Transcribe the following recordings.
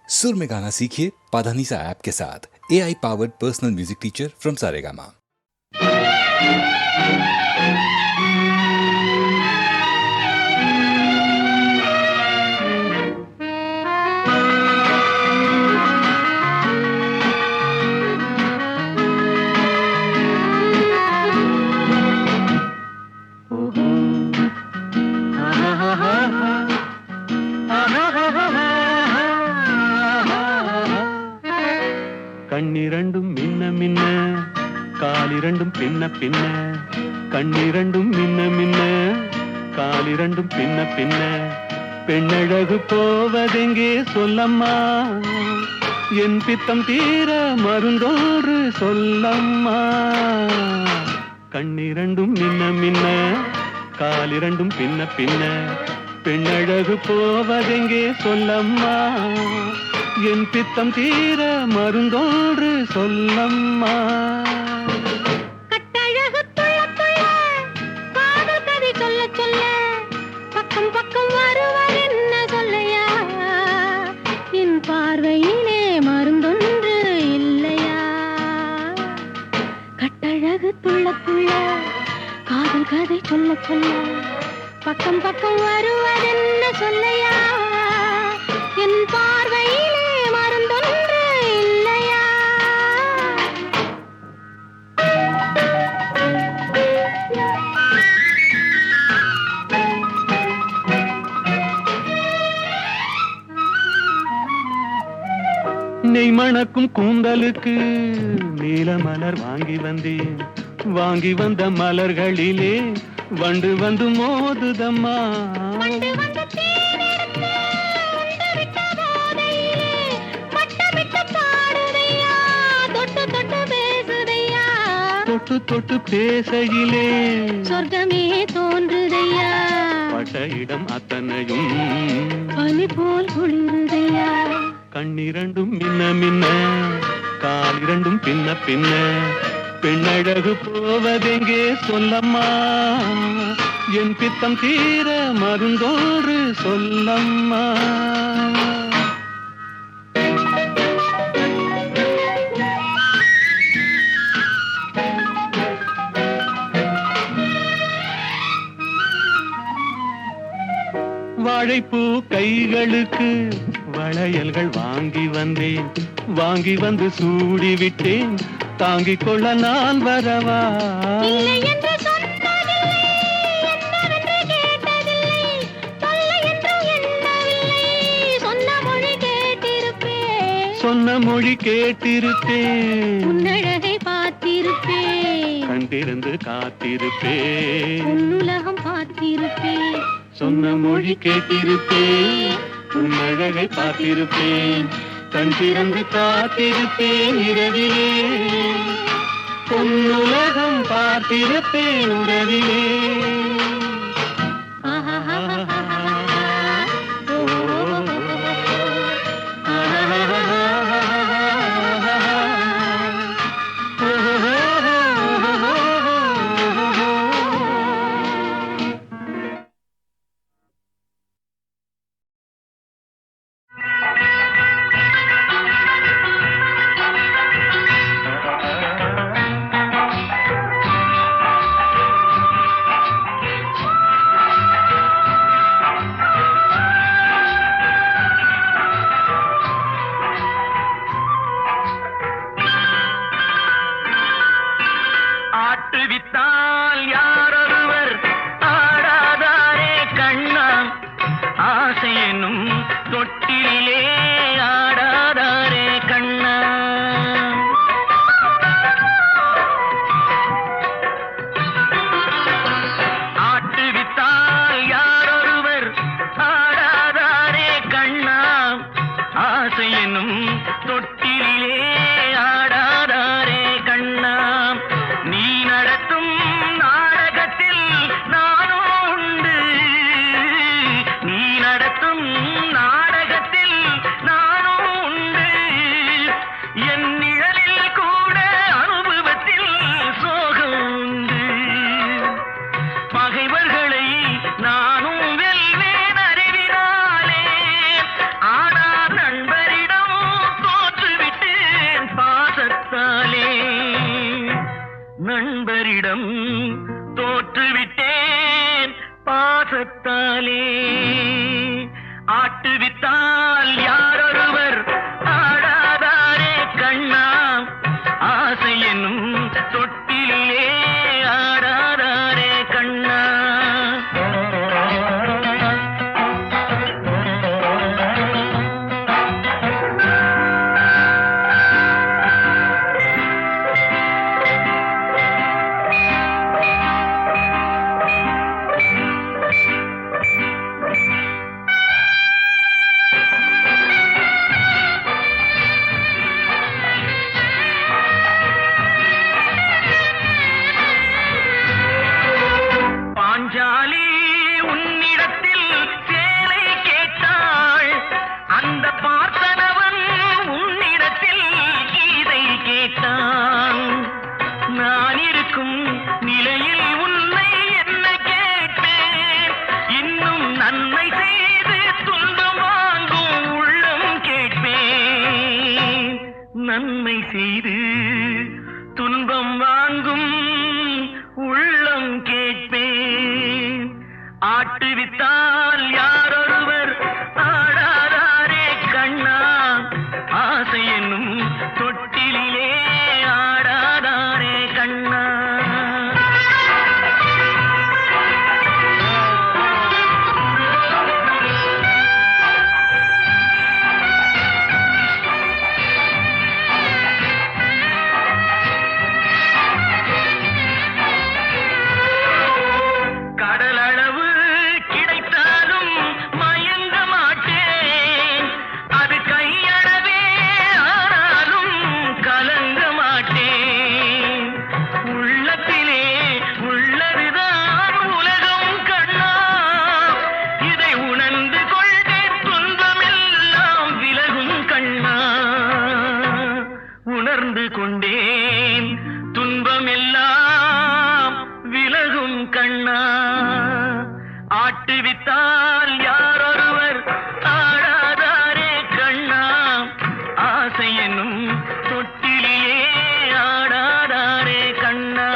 सुर में गाना सीखिए पाधानीसा ऐप के साथ। AI powered personal music teacher from Saregama. கண்ணிரண்டும் மின்ன மின்ன காலிரண்டும் பின்ன பின்ன கண்ணிரண்டும் மின்ன மின்ன காலிரண்டும் பின்ன பின்ன பெண்ணழகு போவதெங்கே சொல்லம்மா என் பித்தம் தீர மருந்தோன்று சொல்லம்மா கண்ணிரண்டும் மின்ன மின்ன காலிரண்டும் பின்ன பின்ன பெண்ணழகு போவதெங்கே சொல்லம்மா என் பித்தம் தீர மருந்தோன்று சொல்லம்மா கட்டழகு துள்ள துள்ள காதல் கதை சொல்ல சொல்ல பக்கம் பக்கம் வருவர் என்ன சொல்லையா என் பார்வையிலே மருந்தொன்று இல்லையா கட்டழகு துள்ள துள்ள காதல் கதை சொல்ல சொல்ல பக்கம் பக்கம் வருவர் என்ன சொல்லையா என் பார்வையிலே மருந்தொன்று இல்லையா நெய் மணக்கும் கூந்தலுக்கு நீல மலர் வாங்கி வந்தேன் வாங்கி வந்த மலர்களிலே வண்டு வந்து மோதுதம்மா வண்டு வந்து தேனெடுத்து உண்டு விட்ட போதையிலே வட்டமிட்டு பாடுதையா தொட்டு தொட்டு பேசுதையா தொட்டு தொட்டு பேசையிலே சொர்க்கமே தோன்றுதையா பட்ட இடம் அத்தனையும் பனி போல் குளிருதையா கண்ணிரண்டும் மின்ன மின்ன காலிரண்டும் பின்ன பின்ன பெண்ணழகு போவதெங்கே சொல்லம்மா என் பித்தம் தீர மருந்தோன்று சொல்லம்மா வாழைப்பூ கைகளுக்கு வளையல்கள் வாங்கி வந்தேன் வாங்கி வந்து சூடி விட்டேன் தாங்கிக் கொள்ள நான் வரவா இல்லை என்று சொன்னதில்லை என்னவென்று கேட்டதில்லை தொல்லை என்றும் எண்ணவில்லை சொன்ன மொழி கேட்டிருப்பேன் சொன்ன மொழி கேட்டிருப்பேன் உன்னழகை பார்த்திருப்பேன் கண்டிருந்து காத்திருப்பேன் உன்னுலகம் பார்த்திருப்பேன் சொன்ன மொழி கேட்டிருப்பேன் உன்னழகை பார்த்திருப்பேன் கண் திறந்து காத்திருப்பேன் இரவிலே உன்னுலகம் பார்த்திருப்பேன் உறவிலே ஆட்டுவித்தால் யாரொருவர் ஆடாதாரே கண்ணா ஆசை என்னும் தொட்டிலே ஆடாதாரே கண்ணா ஆட்டுவித்தால் யாரொருவர் ஆடாதாரே கண்ணா ஆசை என்னும் தொட்டிலே ஆடாதாரே கண்ணா நீ நடத்தும் நாடகத்தில் நானும் உண்டு நீ நடத்தும் நாடகத்தில் நானும் உண்டு என் நிழலில் கூட அனுபவத்தில் சோகம் உண்டு பகைவர்களை நானும் வெல்வேன் அறிவினாலே ஆனால் நண்பரிடம் பாசத்தாலே ஆட்டுவித்தால் யாரொருவர் ஆடாதாரே கண்ணா ஆசை என்னும் தொட்டிலே ஆடாதாரே கண்ணா பாஞ்சாலி உன்னிடத்தில் சேலை கேட்டாள் அந்த பார்த்தனவன் உன்னிடத்தில் கீதை கேட்டான் நான் இருக்கும் நிலையில் உன்னை என்ன கேட்டேன் இன்னும் நன்மை செய்து துன்பம் வாங்கும் உள்ளம் கேட்பேன் நன்மை செய்து துன்பம் வாங்கும் உள்ளம் கேட்பேன் ஆட்டுவித்தால் யாரொருவர் ஆடாதாரே கண்ணா ஆசை என்னும் தொட்டிலே ஆடாதாரே கண்ணா கடலளவு கிடைத்தாலும் மயங்க மாட்டேன் அது கையளவே ஆனாலும் கலங்க மாட்டேன் உள்ளத்திலே உள்ளதுதான் உலகம் கண்ணா இதை உணர்ந்து கொண்டே துன்பமெல்லாம் விலகும் கண்ணா உணர்ந்து கொண்டேன் துன்பமெல்லாம் விலகும் கண்ணா ஆட்டுவித்தால் யாரொருவர் ஆடாதாரே கண்ணா ஆசை என்னும் தொட்டிலே ஆடாதாரே கண்ணா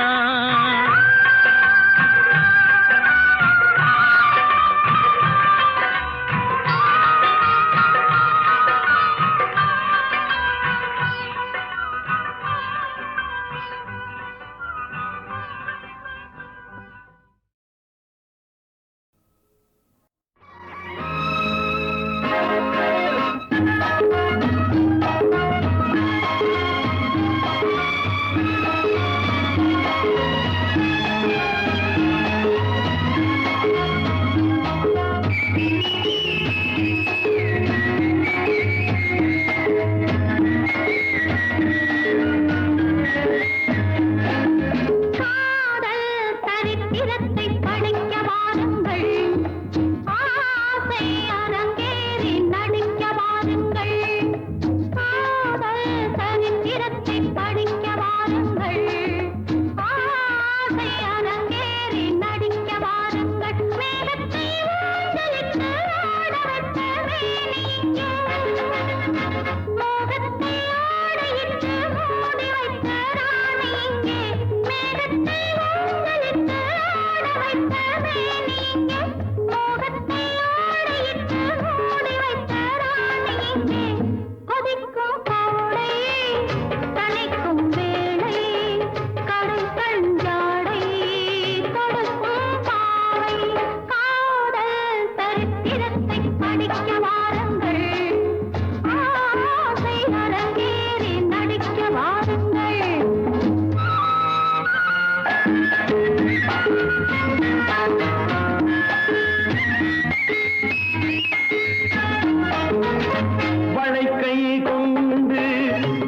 காதல் சரித்திரத்தை படிக்க வாருங்கள் ஆசை அரங்கேறி நடிக்க வாருங்கள் காதல் சரித்திரத்தை படிக்க வாருங்கள் ஆசை அரங்கேறி நடிக்க வாருங்கள் மேகத்தை ஊஞ்சலிட்டு ஆடவிட்ட மேனிங்கே மோகத்தை ஆடையிட்டு மூடி வைத்த ராணி இங்கே மேகத்தை ஊஞ்சலிட்டு ஆடவிட்ட மேனிங்கே மோகத்தை ஆடையிட்டு மூடி வைத்த ராணி இங்கே கொதிக்கும் கோடை தணிக்கும் வேளை கடல் கஞ்சாடை கொடுக்கும் பாவை காதல் சரித்திரத்தை படிக்க வாருங்கள் ஆசை அரங்கேறி நடிக்க வாருங்கள் வளைக்கை கொண்டு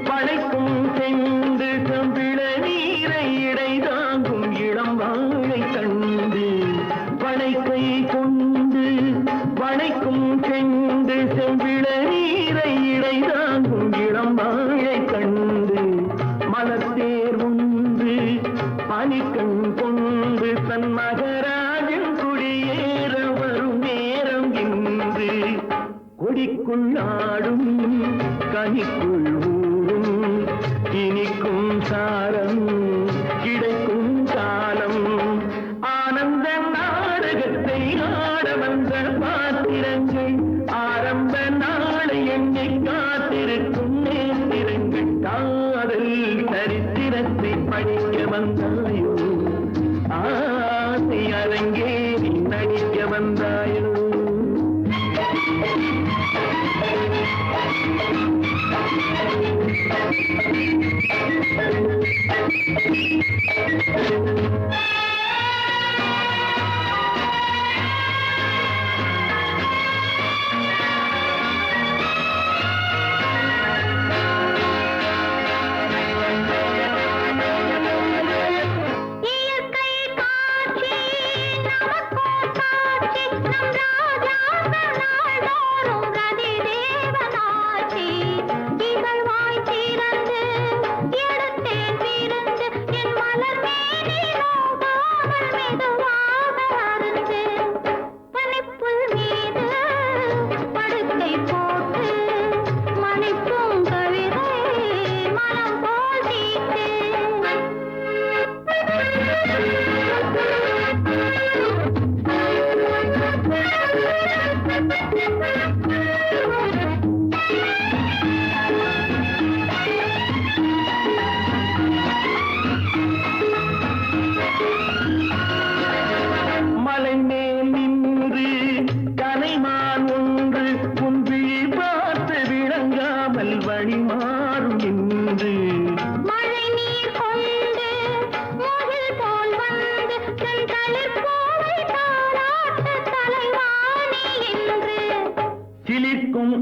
வளைக்கும் சென்று செம்பிள நீரை இடை தாங்கும் இளம் வாழை கண்டு வளைக்கை கொண்டு வளைக்கும் சென்று செம்பிள நீரை இடை தாங்கும் இளம் வாழை கண்டு மலத்தேர் உண்டு பனிக்கண் கொண்டு தன் மகராஜன் குடியேற வரும் நேரம் இன்று கொடிக்குள்ளாடும் கனிக்குள் ஊரும் இனிக்கும் சாரம் கிடைக்கும் காலம் ஆனந்த நாடகத்தை படிக்க வந்தாயோ ஆசை அரங்கேறி நடிக்க வந்தாயோ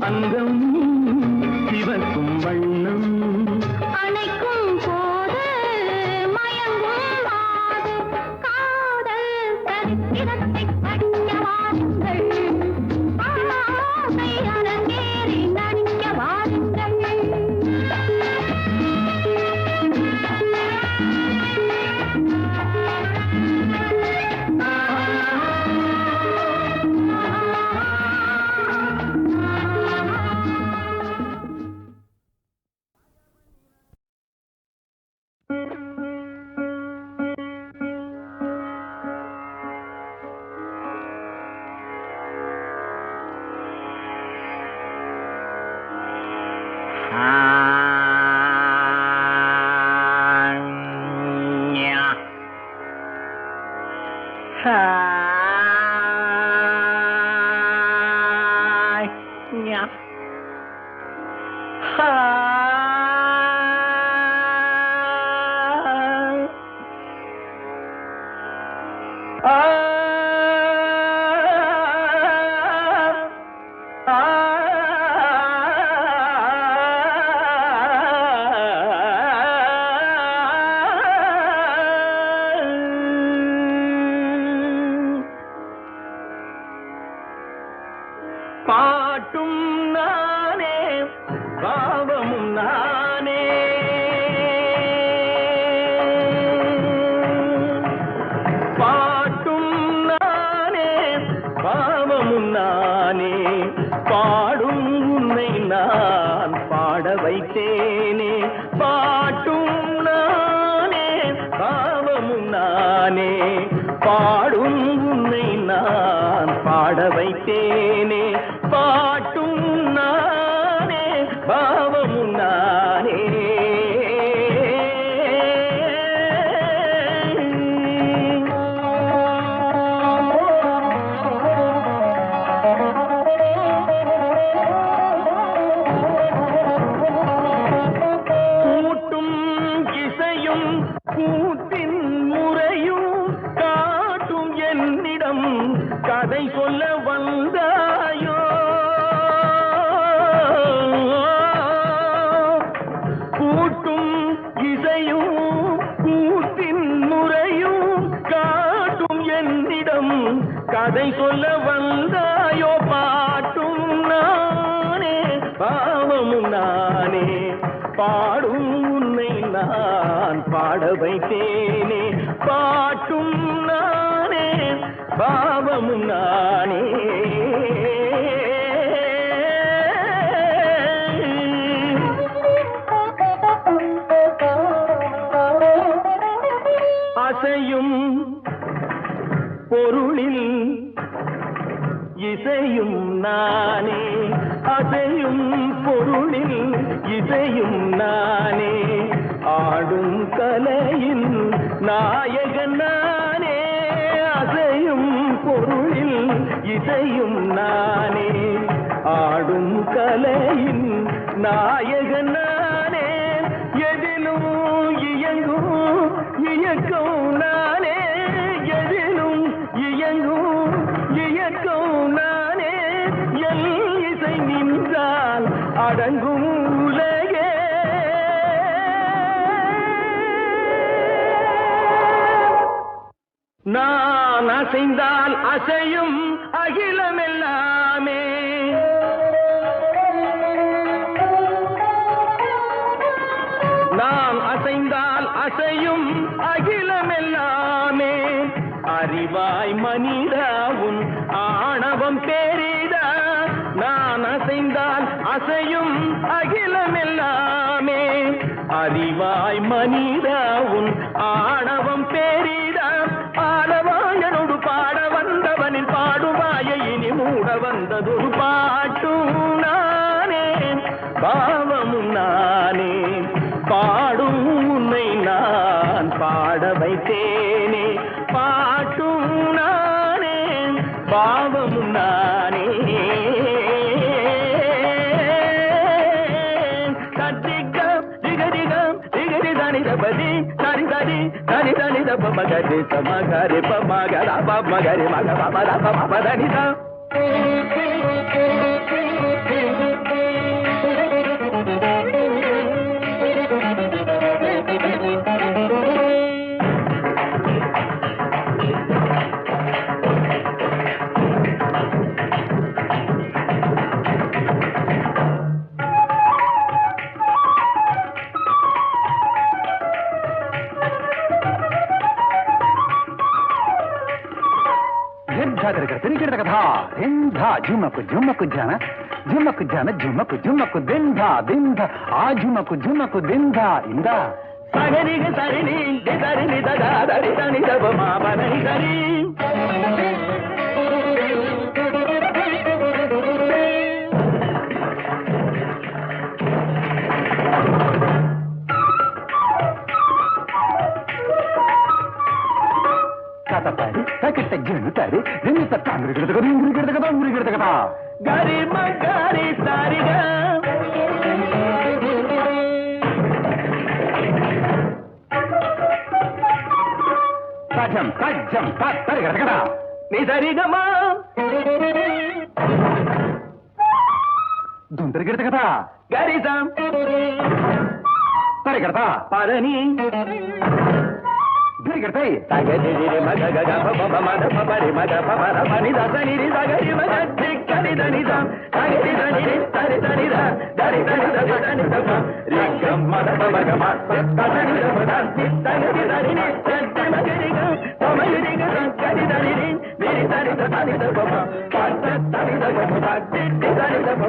அங்கம் சிவக்கும் வண்ணம் அணைக்கும் போது மயங்கும் மாது காதல் சரித்திரத்தை படிக்க வாருங்கள் ஆசை அரங்கேறி நடிக்க வாருங்கள் பாட்டும் நானே பாவமும் நானே பாட்டும் நானே பாவமும் நானே பாடும் உன்னை நான் பாட வைத்தேனே பாட்டும் நானே பாவமும் நானே பாடும் உன்னை நான் பாட வைத்தேனே பாட்டும் நானே பாவமும் நானே கூட்டும் இசையும் கூட்டின் முறையும் காட்டும் என்னிடம் கதை சொல்ல வந்தாயோ கூட்டும் இசையும் கூட்டின் முறையும் காட்டும் என்னிடம் கதை சொல்ல வந்தாயோ பாட்டும் நானே பாவமும் நானே பாடும் உன்னை நான் பாட வைத்தேனே பாட்டும் நானே பாவமும் நானே அசையும் பொருளில் இசையும் நானே அசையும் பொருளில் இசையும் நானே ஆடும் கலையின் நாயகன் நானே அசையும் பொருளில் இசையும் நானே ஆடும் கலையின் நாயகன் நானே எதிலும் இயங்கும் இயக்கம் நானே எதிலும் இயங்கும் இயக்கம் நானே எல் இசை நின்றால் அடங்கும் உலகே நான் அசைந்தால் அசையும் அகிலமெல்லாமே நான் அசைந்தால் அசையும் அகிலமெல்லாமே அறிவாய் மனிதாவும் ஆணவம் பேரிடா நான் அசைந்தால் அசையும் அகிலமெல்லாமே அறிவாய் மனிதாவும் ஆணவம் பேரிடா பாடவாயனோடு பாட வந்தவனின் பாடுவாய இனி மூட வந்ததொரு பாட்டும் நானே பாவமும் நானே பாடும் உன்னை நான் பாட வைத்தேனே பாட்டும் நானே பாவமும் நானே கட்டிக்கம் திகதிகம் திகதி தனிதபதி தனி தனி தனி தனி தப மகரி சமகரி பமகர பமகரி மக பமர பம தனிதா झुमक झुमक जाना झुमक जाना झुमक झुमक दिंधा दिंधा आ झुमक झुमक दिंधा इंदा சகரிக சரிணி தரிணி ததா தரி தனி தப மாபனி தரி காத்தப்பாடி தக்கிட்ட ஜெனுட்டாரு ஜெனித்த தாங்கிருக்கிறது கதை இங்கிருக்கிறது கதை உங்கிருக்கிறது கதா கரி மகாரி சாரிகா சஜம் சஜம் தருகிறது கதா நீ சரிகமா துந்தருகிறது கதா கரிசம் தருகிறதா பரணி தருகிறதை தகதி மக கக பப மத பபரி மக பபர பனி தசனி சகரி மக சிக்கரி தனிதம் தகதி தனி தரி தனித தரி தனி தனி தப ரிகம் மத பபக மத தனி தப தகதி தனி சத்தி மகரிக சமயரிக சக்கரி தனி மேரி தனி தனி தப பத்த தனி தப பத்தி தனி தப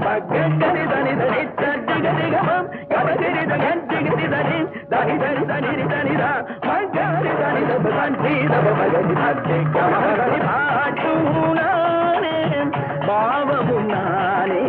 கரி தனி தனி சத்தி கரிகம் கபரி தகதி தனி தனி தனி தனி தனி தா மகரி தனி தப தனி தப மகரி தத்தி கமகரி பாட்டுனானே பாவமும் நானே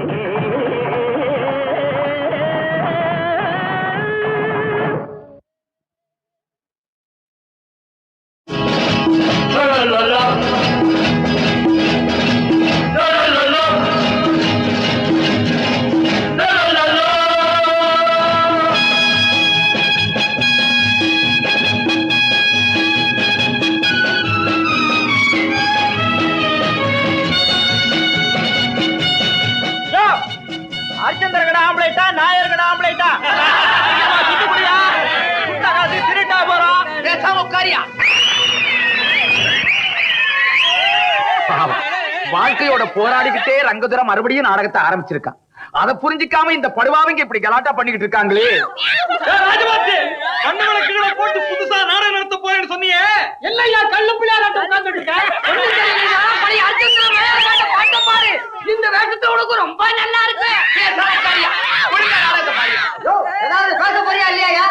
அர்ச்சந்திர கடை ஆம்பளைட்டா நாயர் கடை ஆம்பளைட்டா திருட்டா போறோம் பேசாம உட்காரியா வாழ்க்கையோட போராடிக்கிட்டே ரங்கதுரை மறுபடியும் நாடகத்தை ஆரம்பிச்சிருக்கான். அதை புரிஞ்சிக்காம இந்த படுவாவிங்க இப்படி கலாட்டா பண்ணிக்கிட்டு இருக்காங்களே. போட்டு புதுசா நாடகம் நடத்த போறேன்னு சொன்னீங்க. இல்லையா கள்ளு பிள்ளையாராட்டம் உட்கார்ந்துட்டு இருக்க. இந்த வேஷத்தை உனக்கு ரொம்ப நல்லா இருக்கு. ஏதாவது பேச போறியா இல்லையா?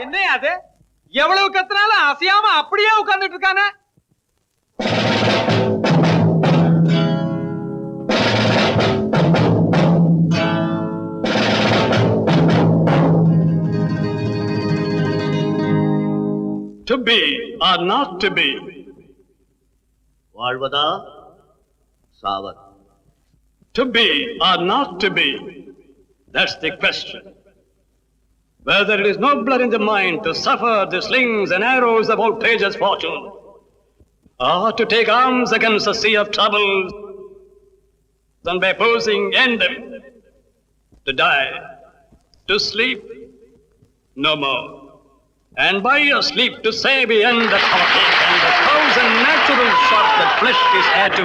என்ன அது? எவ்வளவு கத்துனாலும் அசையாம அப்படியே உட்கார்ந்துட்டு இருக்கானே. To be or not to be? வாழ்வதா சாவதா? To be or not to be? That's the question. Whether it is nobler in the mind to suffer the slings and arrows of outrageous fortune, or to take arms against a sea of troubles, and by opposing end them, to die, to sleep no more, and by your sleep to say the end that heartache and the thousand natural shots that flesh is heir to.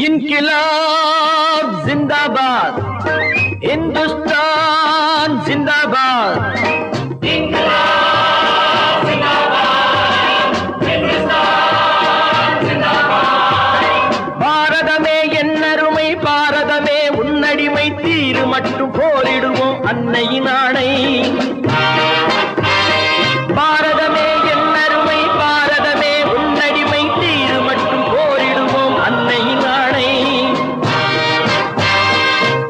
इनकलाब जिंदाबाद, हिंदुस्तान जिंदाबाद, इनकलाब जिंदाबाद, हिंदुस्तान जिंदाबाद. பாரதமே என்னருமை பாரதமே உன்னடிமை தீரு மட்டும் போரிடுவோம் அன்னையின் ஆணை. பாரதமே என்னருமை பாரதமே உன்னடிமை தீரு மட்டும் போரிடுவோம் அன்னையின் ஆணை.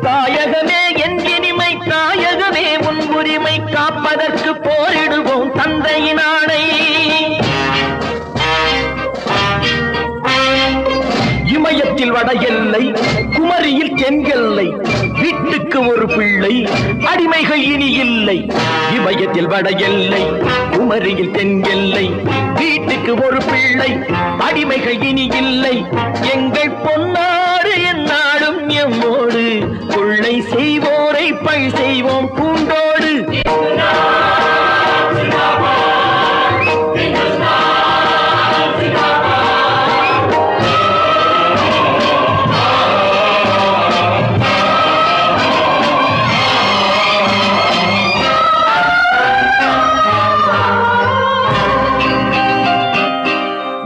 தாயகமே என் இனிமை தாயகமே உன் உரிமை காப்பதற்கு போரிடுவோம் தந்தையின் ஆணை. இமயத்தில் வட எல்லை குமரியில் தென் எல்லை வீட்டுக்கு ஒரு பிள்ளை அடிமைகள் இனி இல்லை. இமயத்தில் வட எல்லை குமரியில் தென் எல்லை வீட்டுக்கு ஒரு பிள்ளை அடிமைகள் இனி இல்லை. எங்கள் பொன்னாடு எந்நாடும் எம்மோடு கொள்ளை செய்வோரை பழி செய்வோம் பூண்டோடு.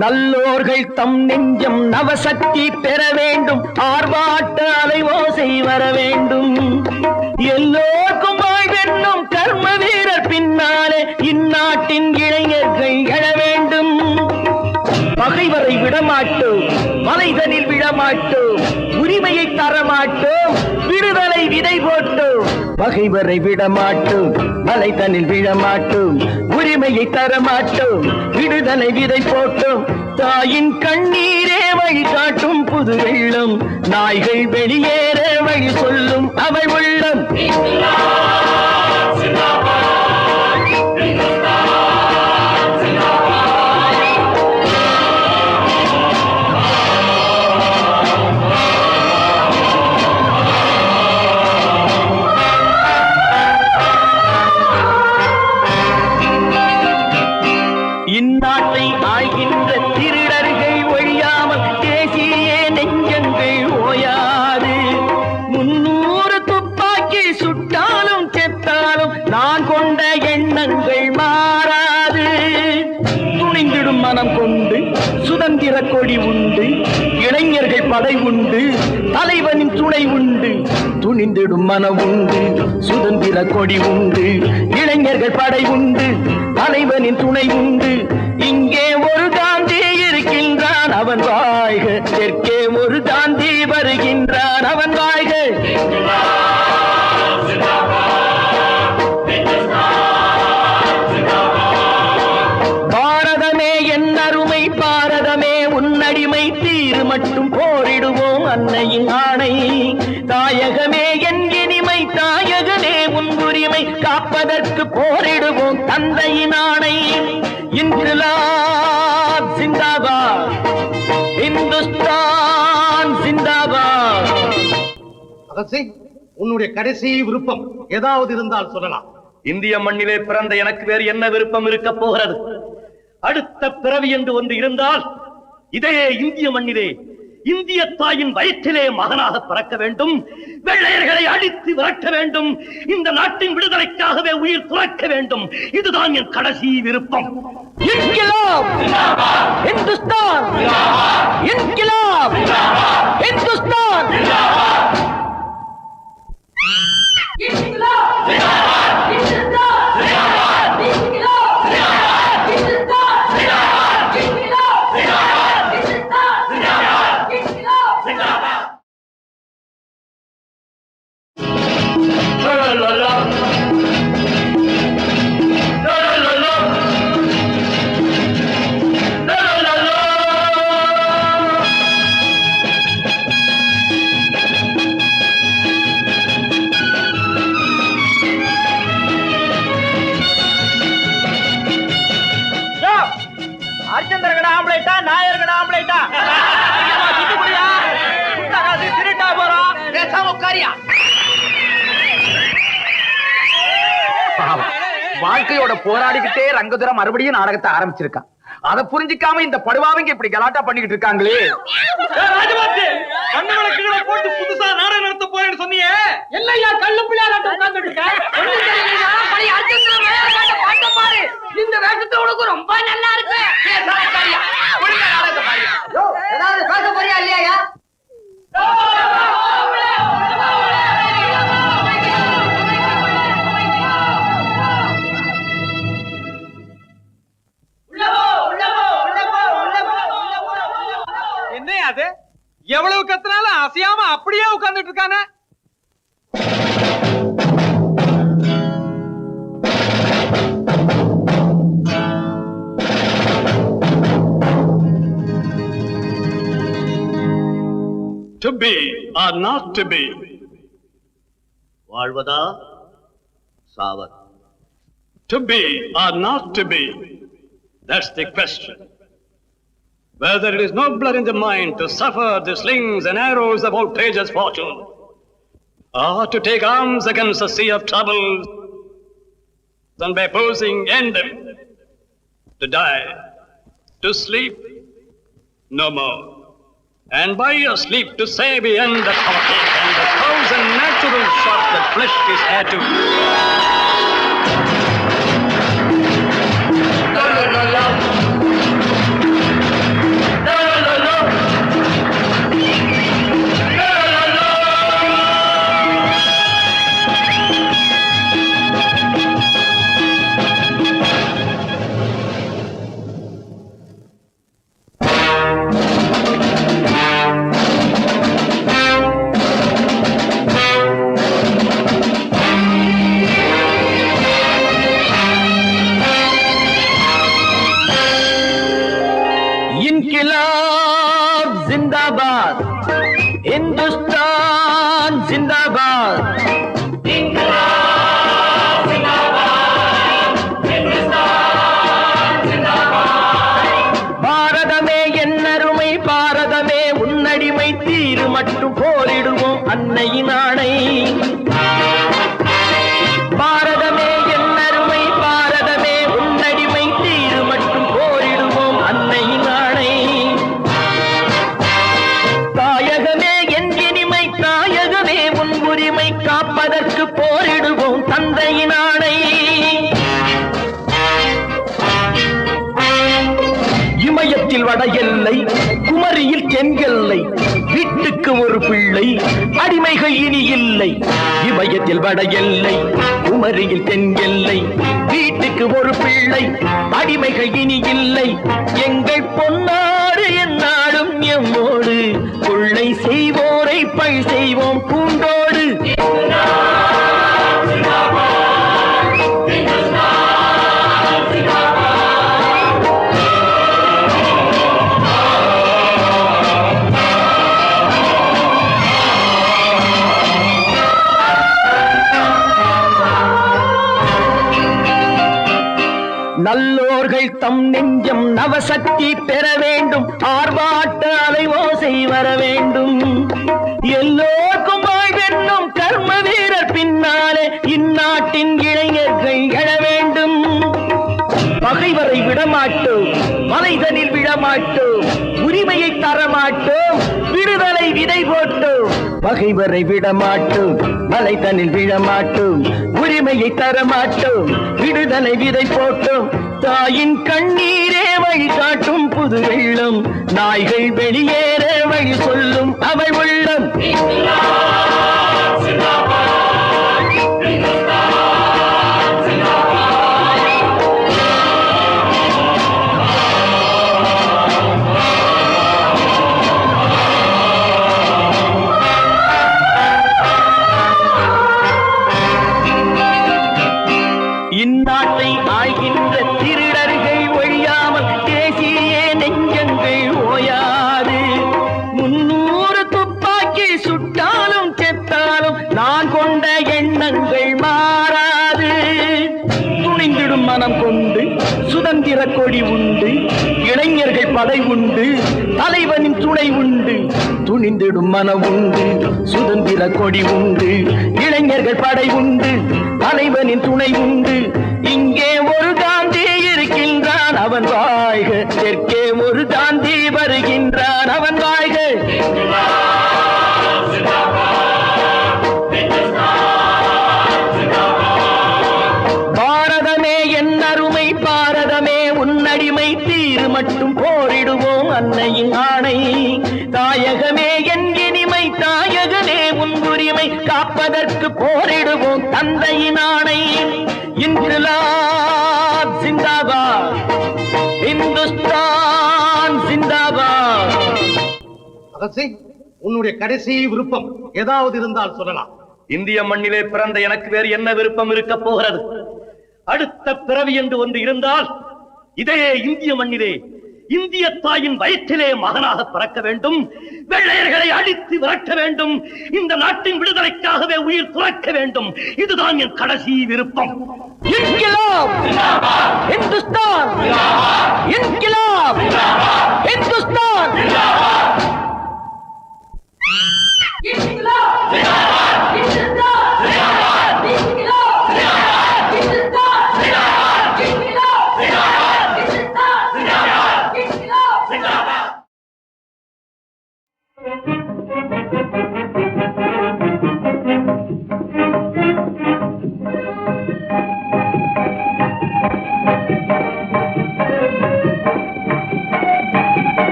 நல்லோர்கள் தம் நெஞ்சம் நவசக்தி பெற வேண்டும், ஆர்ப்பாட்ட அலைவோசை வர வேண்டும். எல்லோருக்கும் வாழ்வென்னும் கர்ம வீரர் பின்னாலே இந்நாட்டின் இளைஞர்கள் எழ வேண்டும். பகைவரை விடமாட்டோம், மலைதனில் விழமாட்டோம், உரிமையை தரமாட்டோம், விடுதலை விதை போட்டோம். பகைவரை விடமாட்டோம், மலைதனில் விழமாட்டோம், உரிமையை தரமாட்டோம், விடுதலை விதை போட்டோம். தாயின் கண்ணீரே வழி காட்டும் புது வெள்ளம், நாய்கள் வெளியேற வழி சொல்லும் அவள் உள்ளம். இந்நாட்டை ஆள்கின்ற திருடர்கள் ஒழியாமல் தேசிய நெஞ்சங்கள் ஓயாது. 300 துப்பாக்கி சுட்டாலும் செத்தாலும் நான் கொண்ட எண்ணங்கள் மாறாது. துணிந்திடும் மனம் கொண்டு சுதந்திர கொடி உண்டு, இளைஞர்கள் படை உண்டு, தலைவனின் துணை உண்டு. துணிந்திடும் மனம் உண்டு, சுதந்திர கொடி உண்டு, இளைஞர்கள் படை உண்டு, தலைவனின் துணை உண்டு. இங்கே ஒரு காந்தி இருக்கின்றான் அவன் வாழ்க, தெற்கே ஒரு காந்தி வருகின்றான் அவன் வாழ்க. பாரதமே என் அருமை பாரதமே உன்னடிமை தீரு மட்டும் போரிடுவோம் அன்னையின் ஆணை. தாயகமே என் இனிமை தாயகமே உன் உரிமை காப்பதற்கு போரிடுவோம் தந்தையின் ஆணை. இன்கிலாப் ஜிந்தாபாத், இந்துஸ்தான் ஜிந்தாபாத். பகத்சிங், உன்னுடைய கடைசி விருப்பம் ஏதாவது இருந்தால் சொல்லலாம். இந்திய மண்ணிலே பிறந்த எனக்கு வேறு என்ன விருப்பம் இருக்க போகிறது? அடுத்த பிறவி என்று ஒன்று இருந்தால் இதே இந்திய மண்ணிலே இந்திய தாயின் வயிற்றிலே மகனாக பிறக்க வேண்டும், வெள்ளையர்களை அடித்து விரட்ட வேண்டும், இந்த நாட்டின் விடுதலைக்காகவே உயிர் துறக்க வேண்டும். இதுதான் என் கடைசி விருப்பம். இன்கிலாப் இந்துஸ்தான், இன்கிலாப் இந்துஸ்தான். அர்ஜெந்தர் கடை ஆம்பளைட்டா, நாயர் கடை ஆம்பளைட்டா, திருட்டா போறோம். பேசாம உட்காரியா. வாழ்க்கையோட போராடிக்கிட்டே ரங்கதுரை மறுபடியும் நாடகத்தை ஆரம்பிச்சிருக்கான். அதை புரிஞ்சிக்காம இந்த படுவாவிங்க இப்படி கலாட்டா பண்ணிக்கிட்டு இருக்காங்களே. போட்டு புதுசா நாடகம் நடத்த போறேன்னு சொன்னீங்க. இல்லையா, கள்ளு பிள்ளையாராட்ட உட்கார்ந்துட்டு இருக்க. இந்த வேஷத்தை உனக்கு ரொம்ப நல்லா இருக்கு. ஏதாவது பேச போறியா இல்லையா? என்ன அது? எவ்வளவு கத்துனாலும் அசையாம அப்படியே உட்கார்ந்துட்டு இருக்கானே. To be or not to be? வாழ்வதா சாவதா? To be or not to be? That's the question. Whether it is nobler in the mind to suffer the slings and arrows of outrageous fortune, or to take arms against a sea of troubles, and by opposing end them, to die, to sleep no more. And by your sleep to say the end of heartache and the thousand natural shots that flesh is heir to. इनकिलाब जिंदाबाद, हिंदुस्तान जिंदाबाद. इनकिलाब जिंदाबाद, हिंदुस्तान जिंदाबाद. பாரதமே என்னருமை, பாரதமே உன்னடிமை, தீரு மட்டும் போரிடுவோம் அன்னையின் ஆணை. பாரதமே என்னருமை, பாரதமே உன்னடிமை, தீரு மட்டும் போரிடுவோம் அன்னையின் ஆணை. தாயகமே என் இனிமை, தாயகமே உன் உரிமை, காப்பதற்கு போரிடுவோம் தந்தையின் ஆணை. இமயத்தில் வட எல்லை, குமரியில் தென்கெல்லை, வீட்டுக்கு ஒரு பிள்ளை, அடிமைகள் இனி இல்லை. இமயத்தில் வட எல்லை, குமரியில் தென்கெல்லை, வீட்டுக்கு ஒரு பிள்ளை, அடிமைகள் இனி இல்லை. எங்கள் பொன்னாடு எந்நாளும் எம்மோடு, கொள்ளை செய்வோரை பழி செய்வோம் பூண்டோடு. நல்லோர்கள் தம் நெஞ்சம் நவசக்தி பெற வேண்டும், ஆர்ப்பாட்ட அலைவோசை வர வேண்டும். எல்லோருக்கும் வாழ்வென்னும் கர்ம வீரர் பின்னாலே இந்நாட்டின் இளைஞர்கள் எழ வேண்டும். பகைவரை விடமாட்டோம், மலைதனில் விழமாட்டோம், உரிமையை தரமாட்டோம், விதை போட்டோம் பகைவரை விடமாட்டோம் மலைதனில் விழமாட்டோம் உரிமையை தரமாட்டோம் விடுதலை விதை போட்டோம் தாயின் கண்ணீரே வழி காட்டும் புது வெள்ளம் நாய்கள் வெளியேற வழி சொல்லும் அவள் உள்ளம் இந்நாட்டை ஆய்கின்ற திருடர்கள் ஒழியாமல் தேசிய நெஞ்சங்கள் ஓயாது 300 துப்பாக்கி சுட்டாலும் செத்தாலும் நான் கொண்ட எண்ணங்கள் மாறாது துணிந்திடும் மனம் கொண்டு சுதந்திர கொடி உண்டு இளைஞர்கள் படை உண்டு தலைவனின் துணை உண்டு துணிந்திடும் மனம் உண்டு சுதந்திர கொடி உண்டு இளைஞர்கள் படை உண்டு தலைவனின் துணை உண்டு இங்கே ஒரு காந்தி இருக்கின்றான் அவன் வாழ்க தெற்கே ஒரு காந்தி வருகின்றான் அவன் வாழ்க பாரதமே என் அருமை பாரதமே உன்னடிமை தீரு மட்டும் போரிடுவோம் அன்னையின் ஆணை தாயகமே என் இனிமை தாயகமே உன் உரிமை காப்பதற்கு போரிடுவோம் தந்தையின் ஆணை இன்கிலாப் ஜிந்தாபாத் இந்துஸ்தான் ஜிந்தாபாத். பகத்சிங், உன்னுடைய கடைசி விருப்பம் ஏதாவது இருந்தால் சொல்லலாம். இந்திய மண்ணிலே பிறந்த எனக்கு வேறு என்ன விருப்பம் இருக்க போகிறது? அடுத்த பிறவி என்று ஒன்று இருந்தால் இதே இந்திய மண்ணிலே இந்திய தாயின் வயிற்றிலே மகனாக பிறக்க வேண்டும், வெள்ளையர்களை அடித்து விரட்ட வேண்டும், இந்த நாட்டின் விடுதலைக்காகவே உயிர் துறக்க வேண்டும். இதுதான் என் கடைசி விருப்பம். இன்கிலாப் இந்துஸ்தான் இன்கிலாப் இந்துஸ்தான்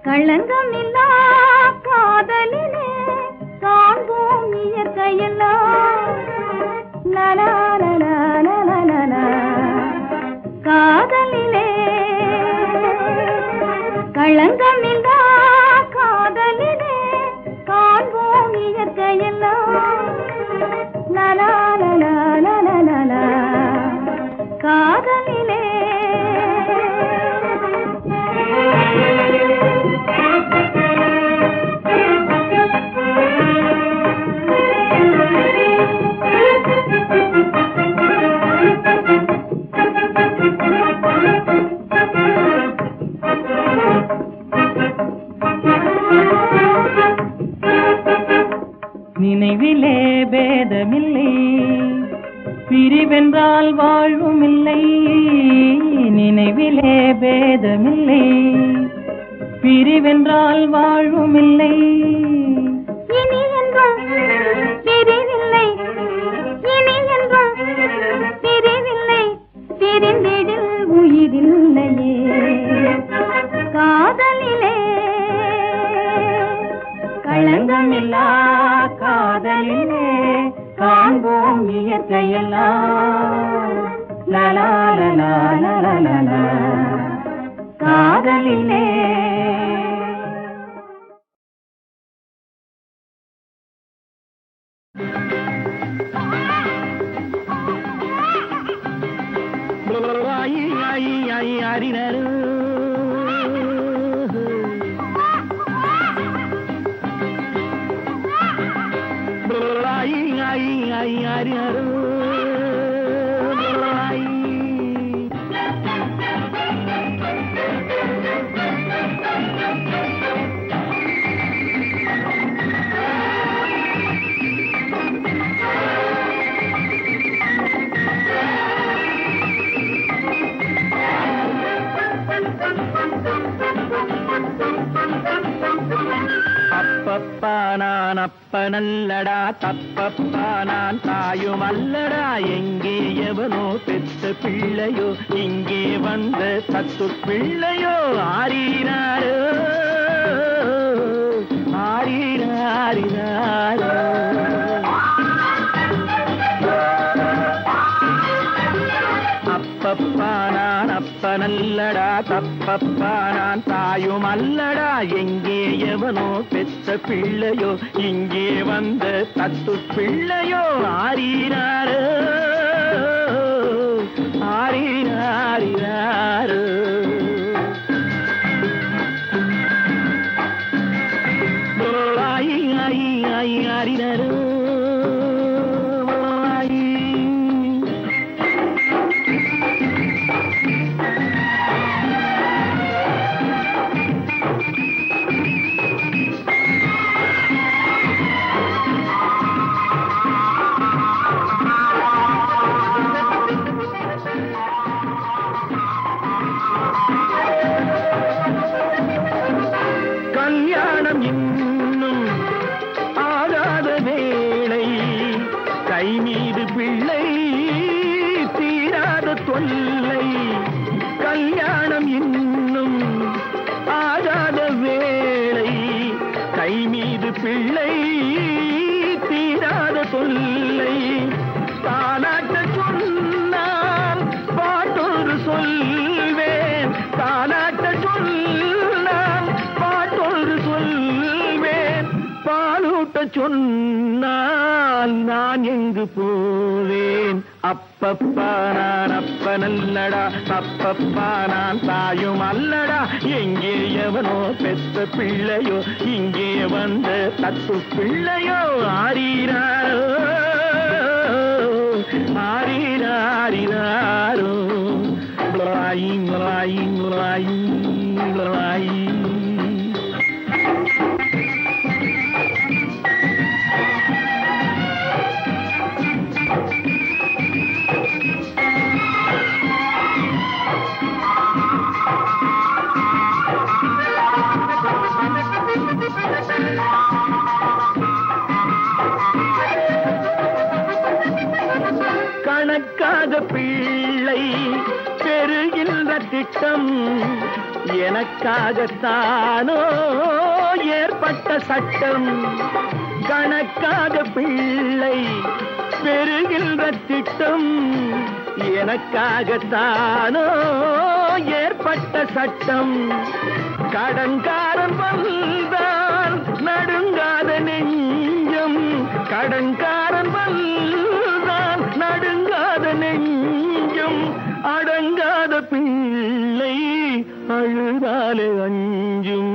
களங்கமில்லா காதலிலே காண்போம் இயற்கையெல்லாம் லலா லலா லலா லலா. காதலிலே களங்கமில்லா காதலிலே காண்போம் இயற்கையெல்லாம் லலா லலா லலா லலா. காதலிலே நினைவிலே பேதமில்லை பிரிவென்றால் வாழ்வும் இல்லை நினைவிலே பேதமில்லை பிரிவென்றால் வாழ்வும் இல்லை இனி என்றும் பிரிவில்லை இனி என்றும் பிரிவில்லை பிரிந்திடில் உயிரில்லையே காதலிலே களங்கமில்லா காதலிலே காண்போம் இயற்கையெல்லாம் லலா லலா லலா லலா. காதலிலே அப்பனல்லடா தப்பப்பா நான் தாயும் அல்லடா எங்கே எவனோ பெத்த பிள்ளையோ இங்கே வந்த தத்து பிள்ளையோ ஆரீராரோ ஆரீராரிராரோ அப்பப்பா நான் அப்பனல்லடா தப்பப்பா நான் தாயும் அல்லடா எங்கே எவனோ பெத்த பிள்ளையோ இங்கே வந்த தத்து பிள்ளையோ ஆரீராரோ ஆரீராரிராரோ ஆயி ஆயி ஆயி ஆரிராரோ கல்யாணம் இன்னும் ஆகாத வேளை கை மீது பிள்ளை தீராத தொல்லை கல்யாணம் இன்னும் ஆகாத வேளை கை மீது பிள்ளை தீராத தொல்லை தானாட்ட சொன்னால் பாட்டொரு சொல்வேன் தானாட்ட சொன்னால் பாட்டொரு சொல்வேன் பாலூட்ட சொன்னால் நான் எங்கு போவேன் அப்பப்பா நான் அப்பனல்லடா தப்பப்பா நான் தாயும் அல்லடா எங்கே எவனோ பெத்த பிள்ளையோ இங்கே வந்த தத்து பிள்ளையோ ஆரீராரோ ஆரீராரிராரோ லாயி லாயி லாயி லாயி கணக்காக பிள்ளை பெறுகின்ற திட்டம் எனக்காகத்தானோ ஏற்பட்ட சட்டம் கணக்காக பிள்ளை பெறுகின்ற திட்டம் எனக்காகத்தானோ ஏற்பட்ட சட்டம் கடன்காரன் வந்தால் நடுங்காத நெஞ்சம் கடன்காரன் வந்தால் நடுங்காத நெஞ்சம் அடங்காத பிள்ளை அழுதாலே அஞ்சும்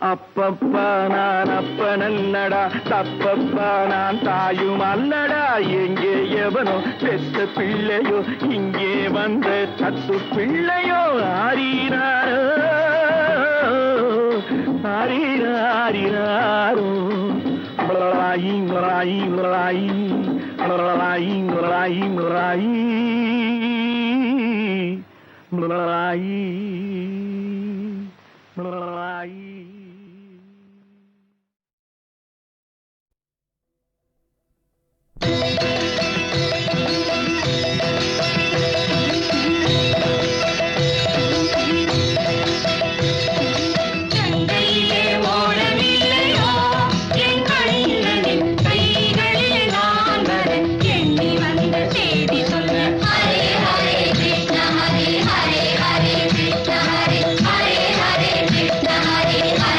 அப்பப்பா நான் அப்பனல்லடா தப்பப்பா நான் தாயும் அல்லடா எங்கே எவனோ பெத்த பிள்ளையோ இங்கே வந்த தத்து பிள்ளையோ ஆரீராரோ ஆரீராரிராரோ லாயி லாயி லாயி லாயி லாயி லாயி லாயி லாயி Hare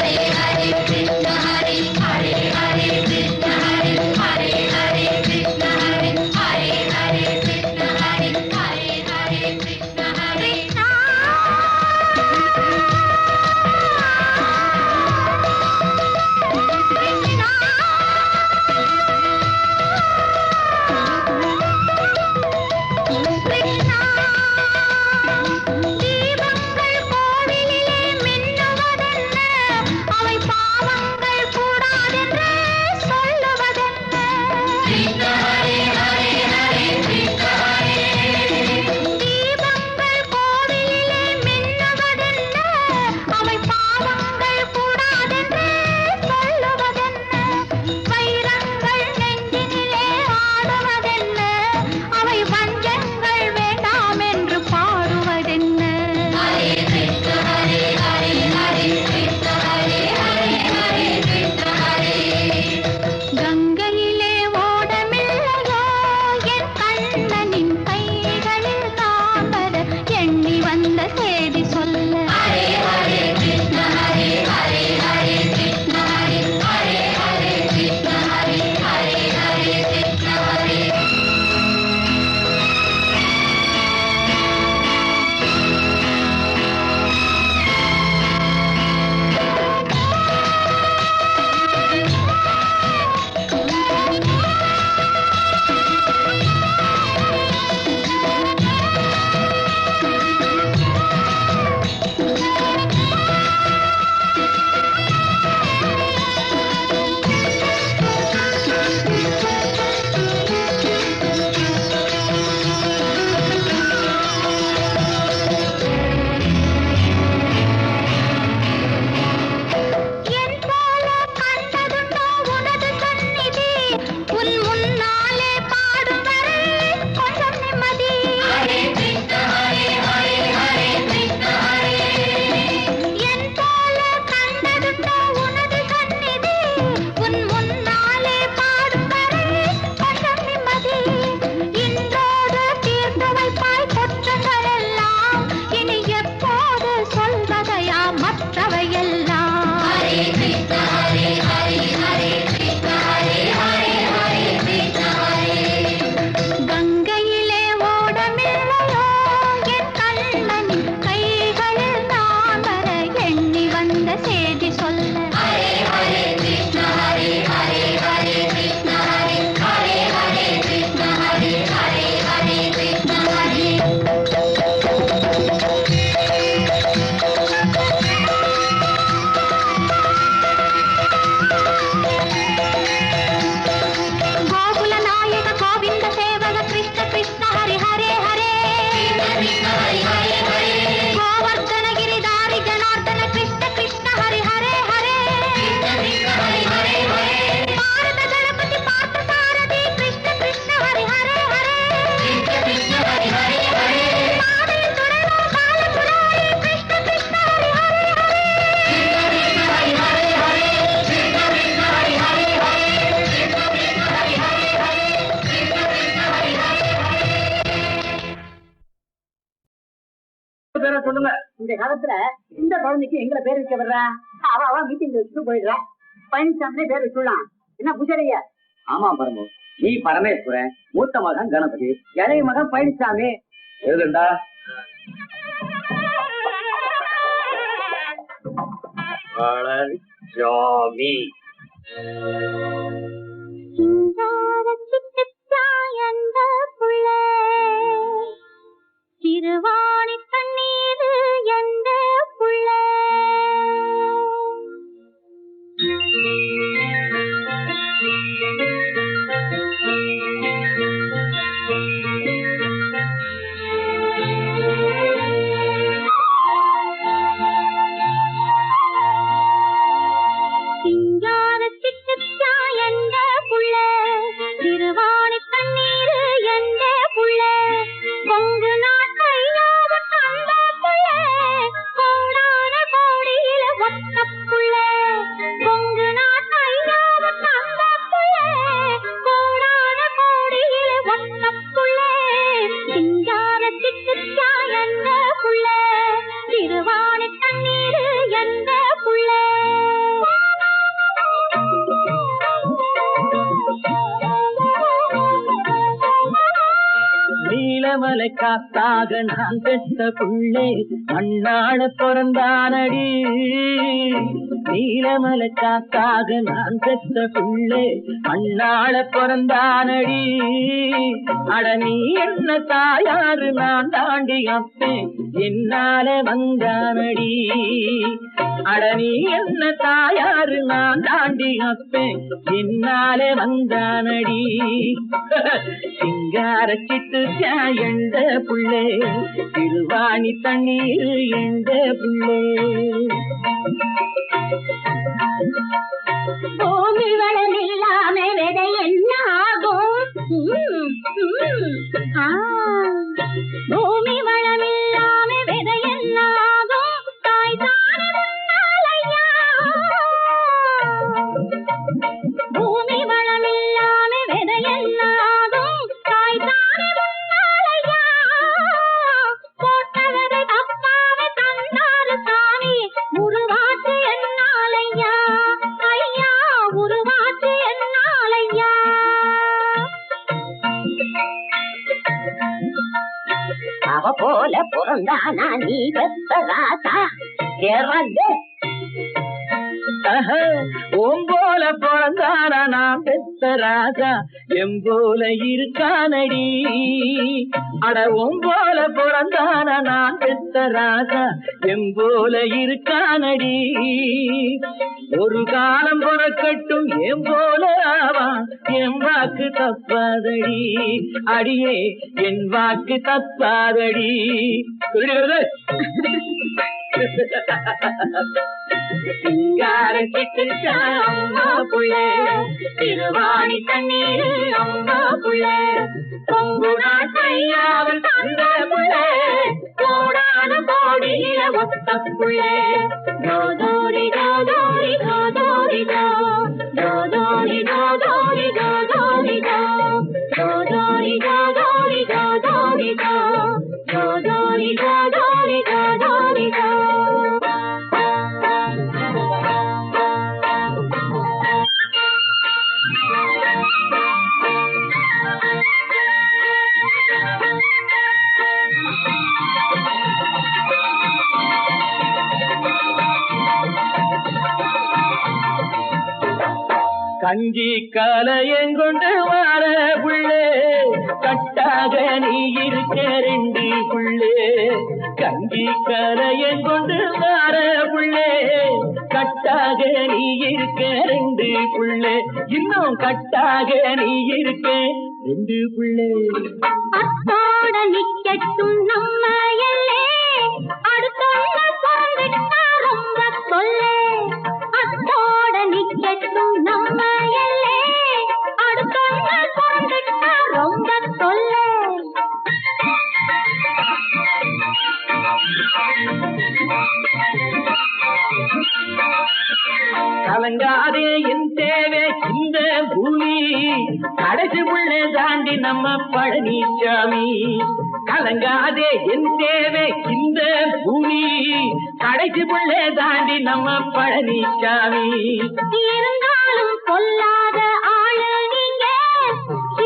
சொல்லுங்க. இந்த காலத்துல இந்த குழந்தைக்கு எங்களை பேர் வைக்க வர்றா? அவ மீட்டிங் வச்சுட்டு போயிடுறா. பழனிசாமி பேர் வச்சுடலாம். என்ன புஜரையா? ஆமா பரமு, நீ பரமேஸ்வரன், மூத்த மகன் கணபதி, இளைய மகன் பழனிசாமி. எழுதுண்டா. பழனிசாமி. திருவாணி தண்ணீர் எந்த புள்ள சிங்கார சிட்டுச்சா எந்த புள்ள திருவாணி தண்ணீர் எந்த புள்ள பொங்கு நாட்டையாவும் தந்த புள்ள கோடான கோடியில ஒத்த புள்ள பொங்கு நாட்டையாவும் தந்த புள்ள கோடான கோடியில ஒத்த புள்ள சிங்கார சிட்டுச்சா எந்த புள்ள திருவாணி தண்ணீர் எந்த புள்ள நீலமலை காத்தாக நான் பெற்ற புள்ளே மண்ணாள பிறந்தானடி. நீலமலை காத்தாக நான் பெற்ற புள்ளே மண்ணாள பிறந்தானடி. அட நீ என்ன தாயாரு நான் தாண்டி அப்பேன் என்னால வந்தானடி. அட நீ என்ன தாயாரு நான் தாண்டி அப்பேன் என்னால வந்தானடி. சிங்கார சிட்டு எந்த புள்ளே திருவாணி தண்ணீர் எந்த புள்ளே. பூமி வளம் இல்லாம விதை என்ன ஆகும்? பூமி வளம் இல்லாம விதை என்ன ஆகும்? தாய் தானே முன்னாலையா. பூமி வளம் இல்லாம விதை என்ன ஆகும்? தாய் தானே முன்னாலையா. போட்டவரை தப்பாம தந்தாரு சாமி உருவாச்சு என்னாலையா. ஐயா உருவாச்சு என்னாலையா. அவ போல பிறந்தானா நீ பெத்த ராசா இறந்து. ஓம்போல பிறந்தானா நான் பெத்த ராஜா எம்போல இருக்கானடி. அட ஓம்போல பிறந்தானா நான் பெத்த ராஜா எம்போல இருக்கானடி. ஒரு காலம் பிறக்கட்டும் என் போல ஆவான் என் வாக்கு தப்பாதடி. அடியே என் வாக்கு தப்பாதடி. சிங்கார சிட்டுச்சா அம்மா புள்ளே திருவாணி தண்ணீர் அம்மா புள்ளே பொங்கு நாட்டையாவில் தந்த புள்ளே கோடான கோடியில ஒத்த புள்ளே. கோதோரி கோதோரி கோதோரி கோ கோதோரி கோதோரி கோதோரி கோ கோதோரி கோதோரி கோதோரி கோ கோதோரி கோதோரி கோதோரி கோ. கஞ்சி கலையங்கொண்டு வர புள்ளே கட்டாக நீ இருக்க ரெண்டு புள்ளே. கஞ்சி கலையங்கொண்டு வர புள்ளே கட்டாக நீ இருக்க ரெண்டு புள்ளே. இன்னும் கட்டாக நீ இருக்க ரெண்டு புள்ளே. அத்தோட நிக்கட்டும் நம்ம எல்லே அடுத்தவங்க சொல்லிட்டா ரொம்ப சொல்லே. அத்தோட நிக்கட்டும் நம்ம எல்லே அடுத்தவங்க சொல்லிட்டா ரொம்ப சொல்லே. கலங்காதே என் தேவை இந்த பூமி கடைசி புள்ளே தாண்டி நம்ம பழனிசாமி. கலங்காதே என் தேவை இந்த பூமி கடைசி பிள்ளை தாண்டி நம்ம பழனிசாமி இருந்தாலும் கொல்லாத ஆளு நீங்க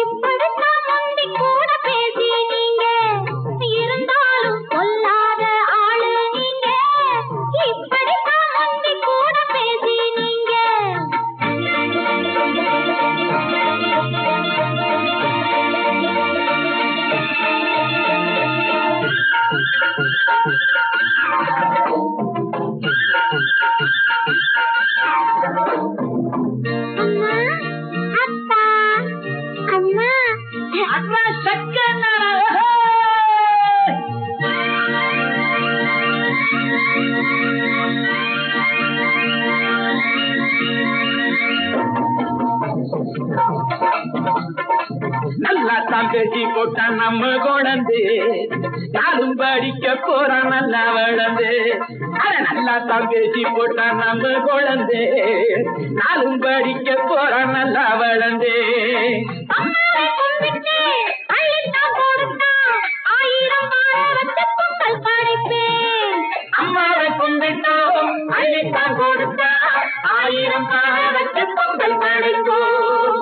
இப்படித்தான் முந்தி கூட பேசி நீங்க இருந்தாலும் கொல்லாத ஆளு நீங்க இப்படித்தான் முந்தி கூட பேசி நீங்க நல்லா தான் பேசி போட்டான் நம்ம குழந்தை நாளும் படிக்க போறான் நல்லா வளர்ந்து நல்லா தான் பேசி போட்டான் நம்ம குழந்தை நாளும் படிக்க போறான் நல்லா வளர்ந்து அம்மாவை கும்பிட்டோம் அள்ளித்தான் கொடுத்தா 1000 காலத்து பொங்கல் படைப்போம்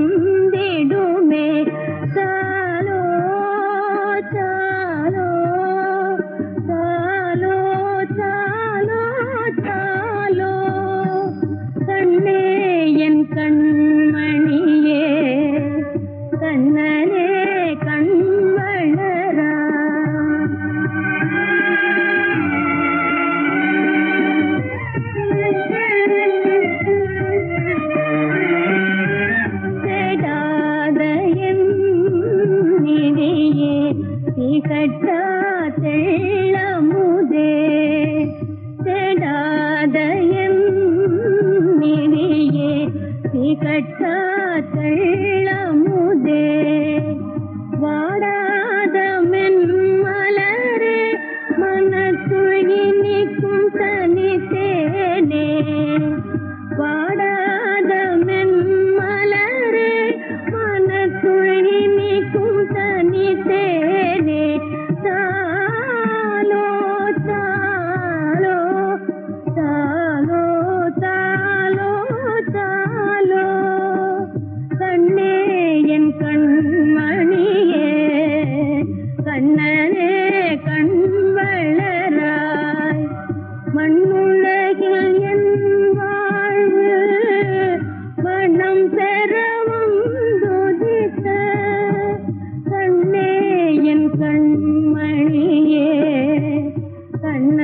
பறந்திடுமே சாலோ கண்ணனே கண் வளரா தேடாத என் நிதியே திகட்டா தெள்ளமுதே தேடாத என் நிதியே திகட்டா தெள்ளமுதே வாடாத மென்மலரே மனத்துழி நிற்கும் தனித்தேனே வாடாத மென்மலரே மனத்துழி நிற்கும் தனித்தேனே தாலோ தாலோ தாலோ தாலோ தாலோ கண்ணே என் கண்மணியே கண்ணனே கண் வளராய் மண்ணுலகில் என் வாழ்வு மனம் பெற வந்துதித்த கண்ணே என் கண்மணியே கண்ண